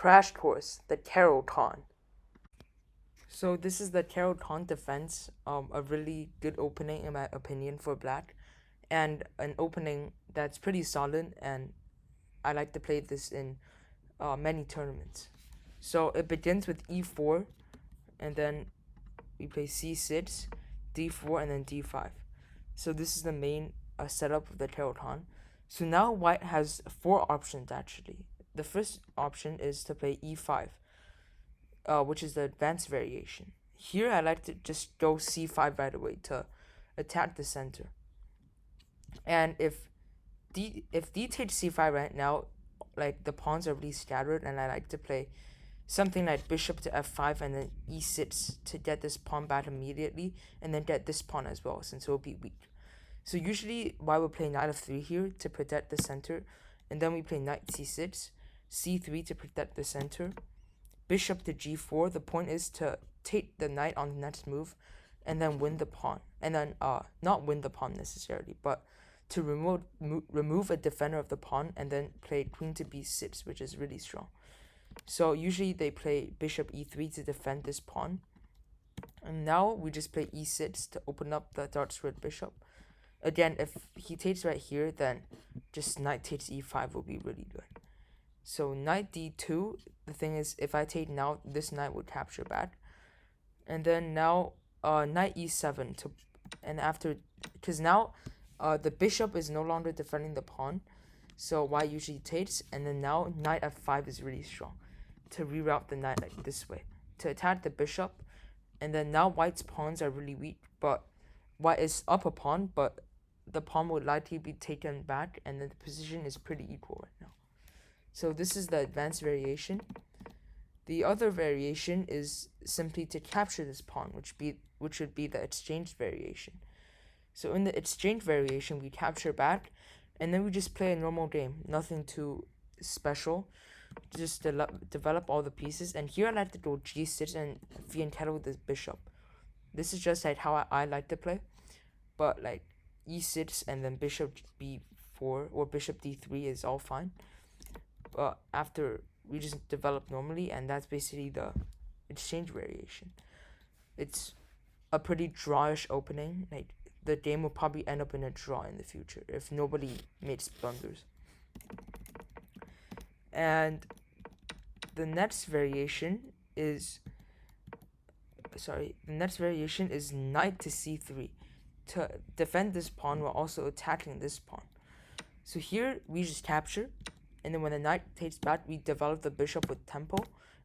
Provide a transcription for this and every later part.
crash course, the Caro. So this is the Caro defense, a really good opening in my opinion for black, and an opening that's pretty solid, and I like to play this in many tournaments. So it begins with e4, and then we play c6, d4, and then d5. So this is the main setup of the Caro. So now white has four options actually. The first option is to play e5, which is the advanced variation. Here I like to just go c5 right away to attack the center. And if d takes c5 right now, like the pawns are really scattered, and I like to play something like bishop to f5 and then e6 to get this pawn back immediately, and then get this pawn as well since it will be weak. So usually white will play knight f3 here to protect the center, and then we play knight c6, c3 to protect the center, bishop to g4. The point is to take the knight on the next move and then win the pawn, and then not win the pawn necessarily, but to remove a defender of the pawn, and then play queen to b6, which is really strong. So usually they play bishop e3 to defend this pawn, and now we just play e6 to open up the dark squared bishop. Again, if he takes right here, then just knight takes e5 will be really good. So knight d2, the thing is, if I take now, this knight would capture back. And then now knight e7 to, and after, because now the bishop is no longer defending the pawn, so white usually takes, and then now knight f5 is really strong to reroute the knight like this way to attack the bishop. And then now white's pawns are really weak, but white is up a pawn, but the pawn would likely be taken back, and then the position is pretty equal right now. So this is the advanced variation. The other variation is simply to capture this pawn, which would be the exchange variation. So in the exchange variation, we capture back, and then we just play a normal game, nothing too special. Just develop all the pieces. And here I like to go g6 and fianchetto with this bishop. This is just like how I like to play, but like e6 and then bishop b4 or bishop d3 is all fine. But after we just develop normally, and that's basically the exchange variation. It's a pretty drawish opening. Like the game will probably end up in a draw in the future if nobody makes blunders. And the next variation is knight to c3 to defend this pawn while also attacking this pawn. So here we just capture, and then when the knight takes back, we develop the bishop with tempo,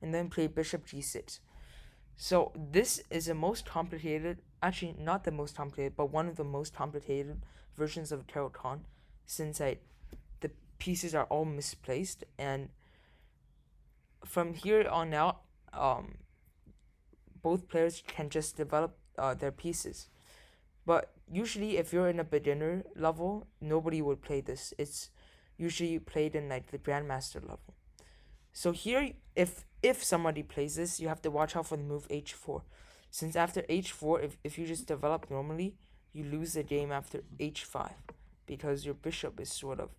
and then play bishop g6. So this is the most complicated, actually not the most complicated, but one of the most complicated versions of Caro, since the pieces are all misplaced, and from here on out, both players can just develop their pieces. But usually if you're in a beginner level, nobody would play this. It's usually played in like the grandmaster level. So here, if somebody plays this, you have to watch out for the move h4. Since after h4, if you just develop normally, you lose the game after h5, because your bishop is sort of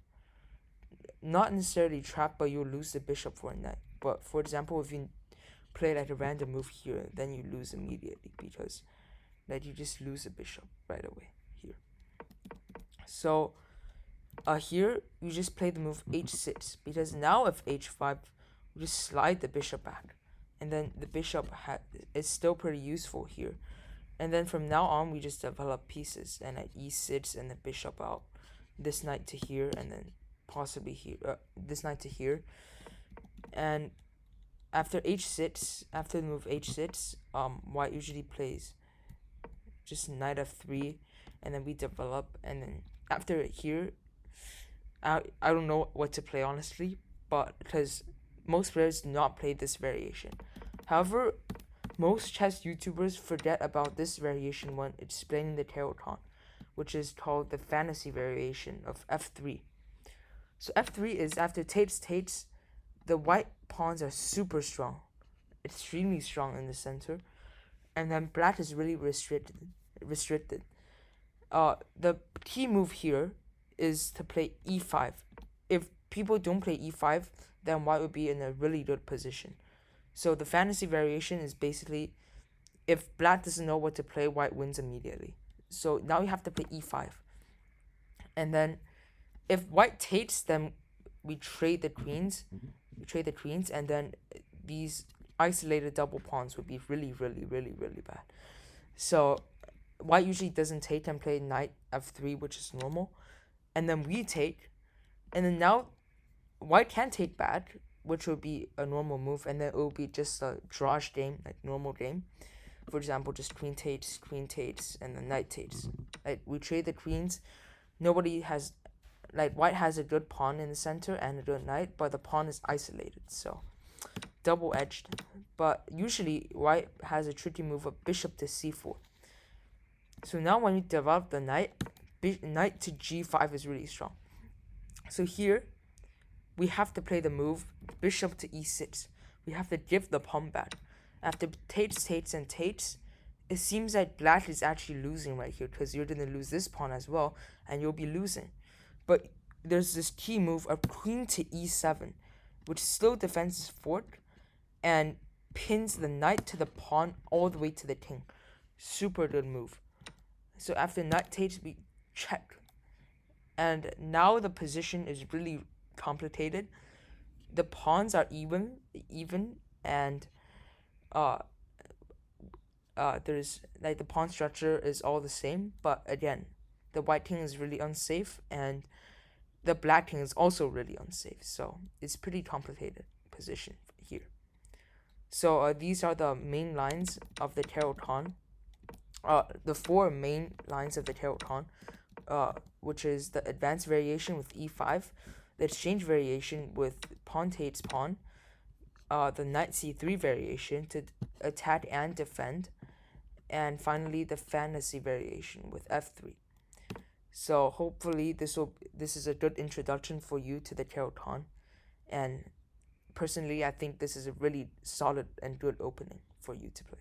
not necessarily trapped, but you'll lose the bishop for a knight. But for example, if you play like a random move here, then you lose immediately, because like you just lose a bishop right away here. So here you just play the move h6, because now if h5, we just slide the bishop back, and then the bishop is still pretty useful here. And then from now on, we just develop pieces, and at e6 and the bishop out, this knight to here, and then possibly here, this knight to here. And after h6, after the move h6, white usually plays just knight f3, and then we develop, and then after here, I don't know what to play honestly, but because most players do not play this variation. However, most chess YouTubers forget about this variation when explaining the Caro, which is called the fantasy variation of f3. So f3 is after takes, the white pawns are super strong, extremely strong in the center, and then black is really restricted. The key move here is to play e5. If people don't play e5, then white would be in a really good position. So the fantasy variation is basically if black doesn't know what to play, white wins immediately. So now you have to play e5. And then if white takes, then we trade the queens. We trade the queens, and then these isolated double pawns would be really, really, really, really bad. So white usually doesn't take and play knight f3, which is normal. And then we take, and then now white can take back, which would be a normal move, and then it will be just a drawish game, like normal game. For example, just queen takes, and then knight takes. Like we trade the queens. Nobody has, like white has a good pawn in the center and a good knight, but the pawn is isolated, so double-edged. But usually white has a tricky move of bishop to c4. So now when we develop the knight, knight to g5 is really strong. So here we have to play the move bishop to e6. We have to give the pawn back. After takes, it seems like black is actually losing right here because you're going to lose this pawn as well, and you'll be losing. But there's this key move of queen to e7, which still defends his fork and pins the knight to the pawn all the way to the king. Super good move. So after knight takes, we check. And now the position is really complicated. The pawns are even, and there's like the pawn structure is all the same, but again, the white king is really unsafe, and the black king is also really unsafe. So it's pretty complicated position here. So these are the main lines of the tarot Kann. The four main lines of the tarot Kann, which is the advanced variation with e5, the exchange variation with pawn takes pawn, the knight c3 variation to attack and defend, and finally the fantasy variation with f3. So hopefully this is a good introduction for you to the tarot Kann, and personally I think this is a really solid and good opening for you to play.